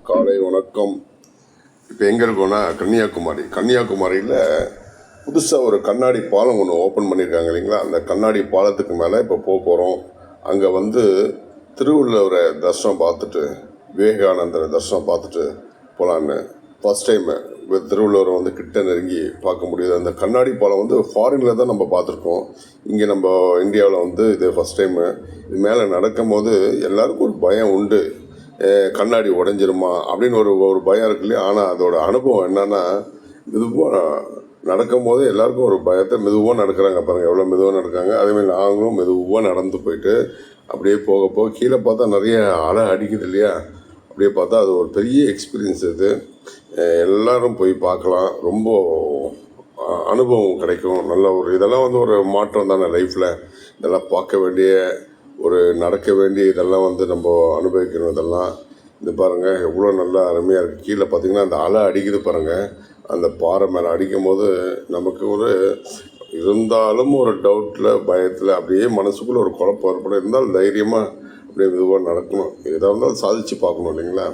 காலை வணக்கம். இப்போ எங்கே இருக்கோன்னா கன்னியாகுமரியில் புதுசாக ஒரு கண்ணாடி பாலம் ஒன்று ஓப்பன் பண்ணியிருக்காங்க இல்லைங்களா. அந்த கண்ணாடி பாலத்துக்கு மேலே இப்போ போகிறோம். அங்கே திருவள்ளுவரை தரிசனம் பார்த்துட்டு, விவேகானந்தரை தரிசனம் பார்த்துட்டு போகலான்னு ஃபஸ்ட் டைமு திருவள்ளுவரை கிட்ட நெருங்கி பார்க்க முடியுது. அந்த கண்ணாடி பாலம் ஃபாரினில் தான் நம்ம பார்த்துருக்கோம். இங்கே நம்ம இந்தியாவில் இது ஃபஸ்ட் டைமு. இது மேலே நடக்கும் போது எல்லாருக்கும் ஒரு பயம் உண்டு, கண்ணாடி உடஞ்சிருமா அப்படின்னு ஒரு பயம் இருக்கு இல்லையா. ஆனால் அதோட அனுபவம் என்னன்னா, மெதுவாக நடக்கும் போது எல்லாருக்கும் ஒரு பயத்தை மெதுவாக நடக்கிறாங்க. பாருங்கள் எவ்வளோ மெதுவாக நடக்காங்க. அதேமாதிரி நாங்களும் மெதுவாக நடந்து போயிட்டு அப்படியே போக கீழே பார்த்தா நிறைய அலை அடிக்குது இல்லையா. அப்படியே பார்த்தா அது ஒரு பெரிய எக்ஸ்பீரியன்ஸ். இது எல்லோரும் போய் பார்க்கலாம். ரொம்ப அனுபவம் கிடைக்கும். நல்ல இதெல்லாம் ஒரு மாற்றம் தானே லைஃப்பில். இதெல்லாம் பார்க்க வேண்டிய நடக்க வேண்டிய இதெல்லாம் நம்ம அனுபவிக்கணும். இதெல்லாம் இது பாருங்கள் எவ்வளோ நல்லா அருமையாக இருக்குது. கீழே பார்த்திங்கன்னா அந்த அலை அடிக்குது பாருங்கள். அந்த பாறை மேலே அடிக்கும் போது நமக்கு இருந்தாலும் ஒரு டவுட்டில் பயத்தில் அப்படியே மனசுக்குள்ளே ஒரு குழப்பம் ஏற்படும். இருந்தாலும் தைரியமாக அப்படியே மெதுவாக நடக்கணும். எதாக இருந்தாலும் சாதித்து பார்க்கணும் இல்லைங்களா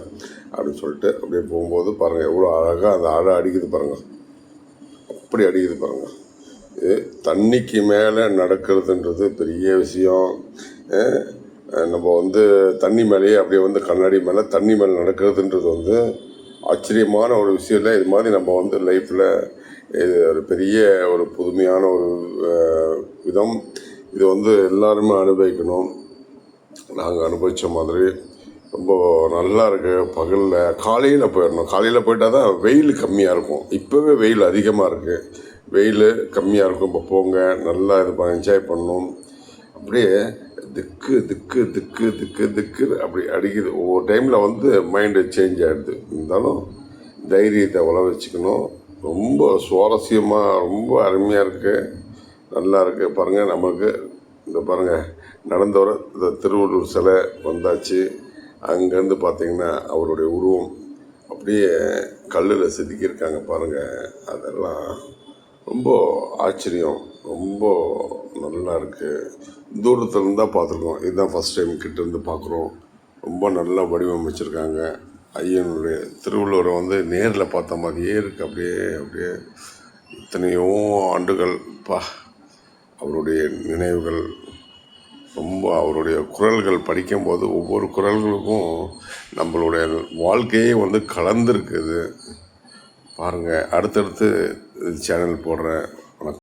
அப்படின்னு சொல்லிட்டு அப்படியே போகும்போது பாருங்கள் எவ்வளோ அழகாக அந்த அலை அடிக்குது பாருங்கள். அப்படி அடிக்குது பாருங்கள். இது தண்ணிக்கு மேலே நடக்கிறதுன்றது பெரிய விஷயம். நம்ம தண்ணி மேலேயே அப்படியே கண்ணாடி மேலே தண்ணி மேலே நடக்கிறதுன்றது ஆச்சரியமான ஒரு விஷயம் இல்லை. இது மாதிரி நம்ம லைஃப்பில் இது ஒரு பெரிய ஒரு புதுமையான ஒரு விதம். இது எல்லாருமே அனுபவிக்கணும். நாங்கள் அனுபவித்த மாதிரி ரொம்ப நல்லா இருக்குது. பகலில் காலையில் போயிடணும். காலையில் போயிட்டால் தான் வெயில் கம்மியாக இருக்கும். இப்போவே வெயில் அதிகமாக இருக்குது. வெயில் கம்மியாக இருக்கும். இப்போ போங்க, நல்லா என்ஜாய் பண்ணணும். அப்படியே திக்கு திக்கு திக்கு திக்கு திக்கு அப்படி அடிக்குது. ஒவ்வொரு டைமில் மைண்டு சேஞ்ச் ஆகிடுது. இருந்தாலும் தைரியத்தை வச்சுக்கணும். ரொம்ப சுவாரஸ்யமாக ரொம்ப அருமையாக இருக்குது. நல்லா இருக்குது பாருங்கள். நமக்கு இந்த பாருங்கள் நடந்து வர இந்த திருவள்ளுவர் சிலை வந்தாச்சு. அங்கேருந்து பார்த்திங்கன்னா அவருடைய உருவம் அப்படியே கல்லில் செதுக்கியிருக்காங்க பாருங்கள். அதெல்லாம் ரொம்ப ஆச்சரியம். ரொம்ப நல்லா இருக்குது. தூரத்துலேருந்து தான் பார்த்துருக்கோம். இதுதான் ஃபஸ்ட் டைம் கிட்டேருந்து பார்க்குறோம். ரொம்ப நல்லா வடிவமைச்சிருக்காங்க. ஐயனுடைய திருவள்ளுவரை நேரில் பார்த்த மாதிரியே இருக்குது. அப்படியே இத்தனையோ ஆண்டுகள் அவருடைய நினைவுகள். ரொம்ப அவருடைய குறள்கள் படிக்கும்போது ஒவ்வொரு குறள்களுக்கும் நம்மளுடைய வாழ்க்கையே கலந்துருக்குது. பாருங்கள், அடுத்தடுத்து சேனல் போடுறேன்.